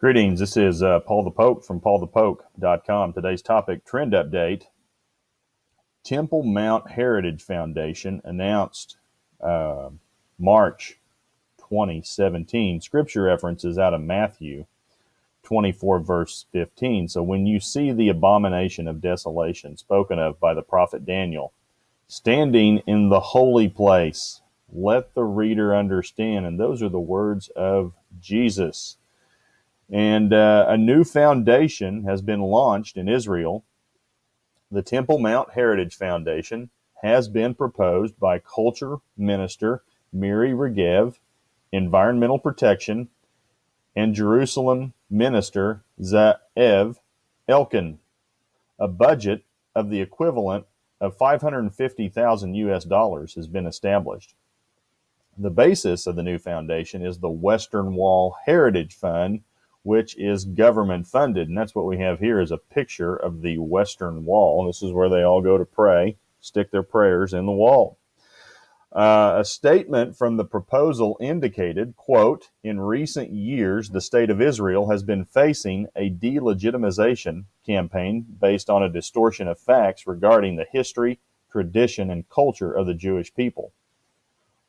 Greetings. This is Paul the Pope from paulthepoke.com. Today's topic, trend update. Temple Mount Heritage Foundation announced March 2017. Scripture references out of Matthew 24, verse 15. So when you see the abomination of desolation spoken of by the prophet Daniel, standing in the holy place, let the reader understand. And those are the words of Jesus. And a new foundation has been launched in Israel. The Temple Mount Heritage Foundation has been proposed by Culture Minister Miri Regev, Environmental Protection, and Jerusalem Minister Ze'ev Elkin. A budget of the equivalent of 550,000 US dollars has been established. The basis of the new foundation is the Western Wall Heritage Fund, which is government funded. And that's what we have here is a picture of the Western Wall. This is where they all go to pray, stick their prayers in the wall. A statement from the proposal indicated, quote, in recent years, the state of Israel has been facing a delegitimization campaign based on a distortion of facts regarding the history, tradition, and culture of the Jewish people.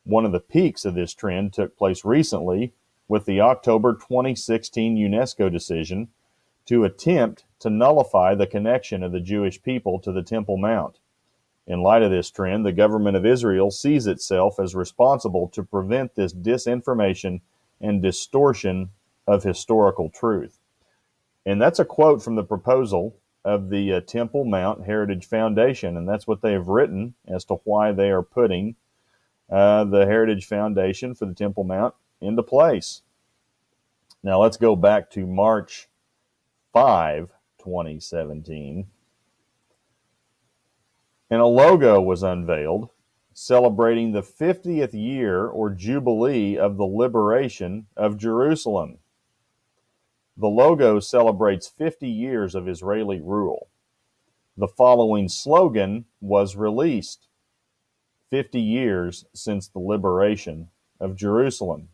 One of the peaks of this trend took place recently with the October 2016 UNESCO decision to attempt to nullify the connection of the Jewish people to the Temple Mount. In light of this trend, the government of Israel sees itself as responsible to prevent this disinformation and distortion of historical truth. And that's a quote from the proposal of the Temple Mount Heritage Foundation, and that's what they have written as to why they are putting the Heritage Foundation for the Temple Mount into place. Now let's go back to March 5, 2017. And a logo was unveiled celebrating the 50th year or jubilee of the liberation of Jerusalem. The logo celebrates 50 years of Israeli rule. The following slogan was released: 50 years since the liberation of Jerusalem.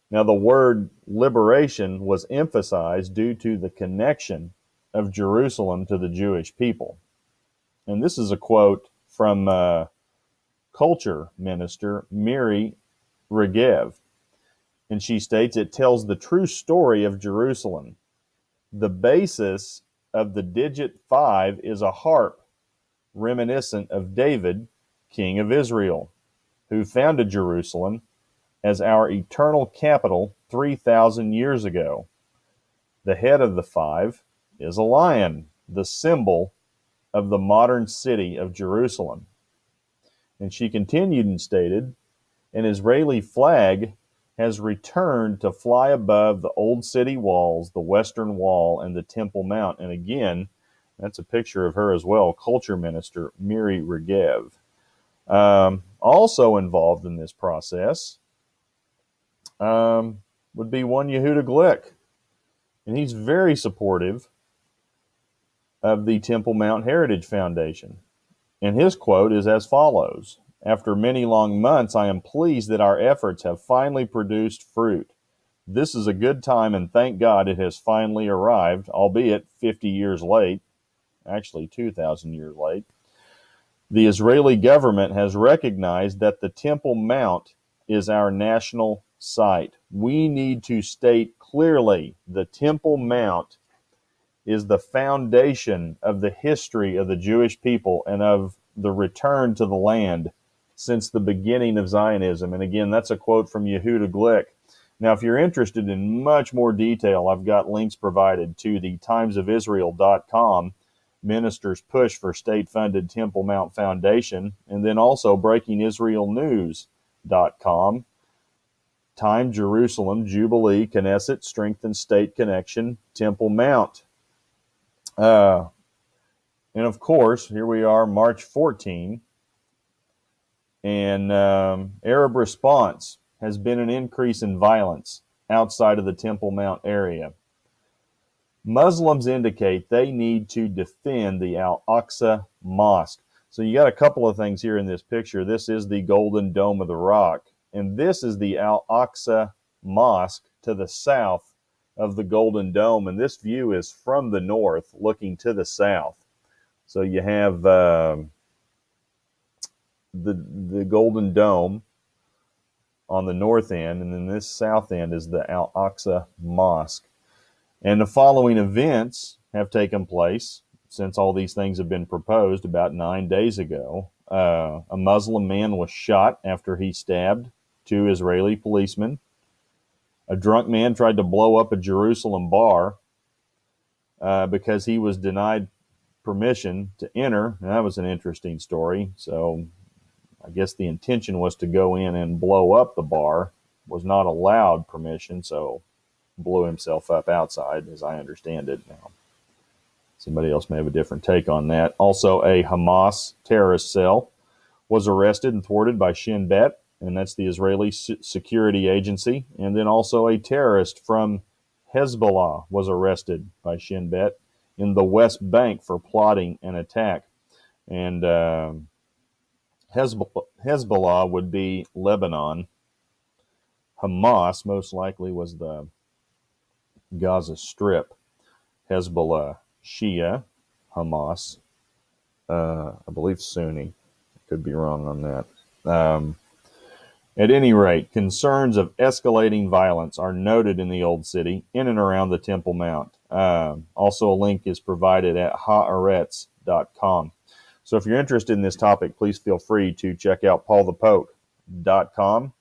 Now, the word liberation was emphasized due to the connection of Jerusalem to the Jewish people. And this is a quote from Culture Minister Miri Regev. And she states, it tells the true story of Jerusalem. The basis of the digit 5 is a harp reminiscent of David, king of Israel, who founded Jerusalem as our eternal capital 3,000 years ago. The head of the 5 is a lion, the symbol of the modern city of Jerusalem. And she continued and stated, an Israeli flag has returned to fly above the old city walls, the Western Wall, and the Temple Mount. And again, that's a picture of her as well, Culture Minister Miri Regev. Also involved in this process would be one Yehuda Glick. And he's very supportive of the Temple Mount Heritage Foundation. And his quote is as follows: after many long months, I am pleased that our efforts have finally produced fruit. This is a good time, and thank God it has finally arrived, albeit 50 years late, actually 2,000 years late. The Israeli government has recognized that the Temple Mount is our national site. We need to state clearly the Temple Mount is the foundation of the history of the Jewish people and of the return to the land since the beginning of Zionism. And again, that's a quote from Yehuda Glick. Now, if you're interested in much more detail, I've got links provided to the timesofisrael.com Ministers Push for State-Funded Temple Mount Foundation, and then also BreakingIsraelNews.com, Time Jerusalem, Jubilee, Knesset, Strengthen State Connection, Temple Mount. And of course, here we are, March 14, and Arab response has been an increase in violence outside of the Temple Mount area. Muslims indicate they need to defend the Al-Aqsa Mosque. So you got a couple of things here in this picture. This is the Golden Dome of the Rock, and this is the Al-Aqsa Mosque to the south of the Golden Dome, and this view is from the north looking to the south. So you have the Golden Dome on the north end, and then this south end is the Al Aqsa Mosque. And the following events have taken place since all these things have been proposed about 9 days ago. A Muslim man was shot after he stabbed 2 Israeli policemen. A drunk man tried to blow up a Jerusalem bar because he was denied permission to enter. And that was an interesting story. So I guess the intention was to go in and blow up the bar, was not allowed permission, so blew himself up outside, as I understand it now. Somebody else may have a different take on that. Also, a Hamas terrorist cell was arrested and thwarted by Shin Bet, and that's the Israeli security agency. And then also a terrorist from Hezbollah was arrested by Shin Bet in the West Bank for plotting an attack. And Hezbollah would be Lebanon. Hamas most likely was the Gaza Strip. Hezbollah, Shia. Hamas, I believe Sunni. Could be wrong on that. At any rate, concerns of escalating violence are noted in the Old City, in and around the Temple Mount. Also, a link is provided at haaretz.com. So if you're interested in this topic, please feel free to check out paulthepoke.com.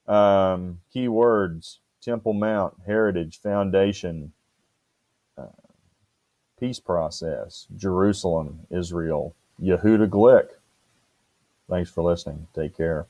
Keywords: Temple Mount, Heritage Foundation, Peace Process, Jerusalem, Israel, Yehuda Glick. Thanks for listening. Take care.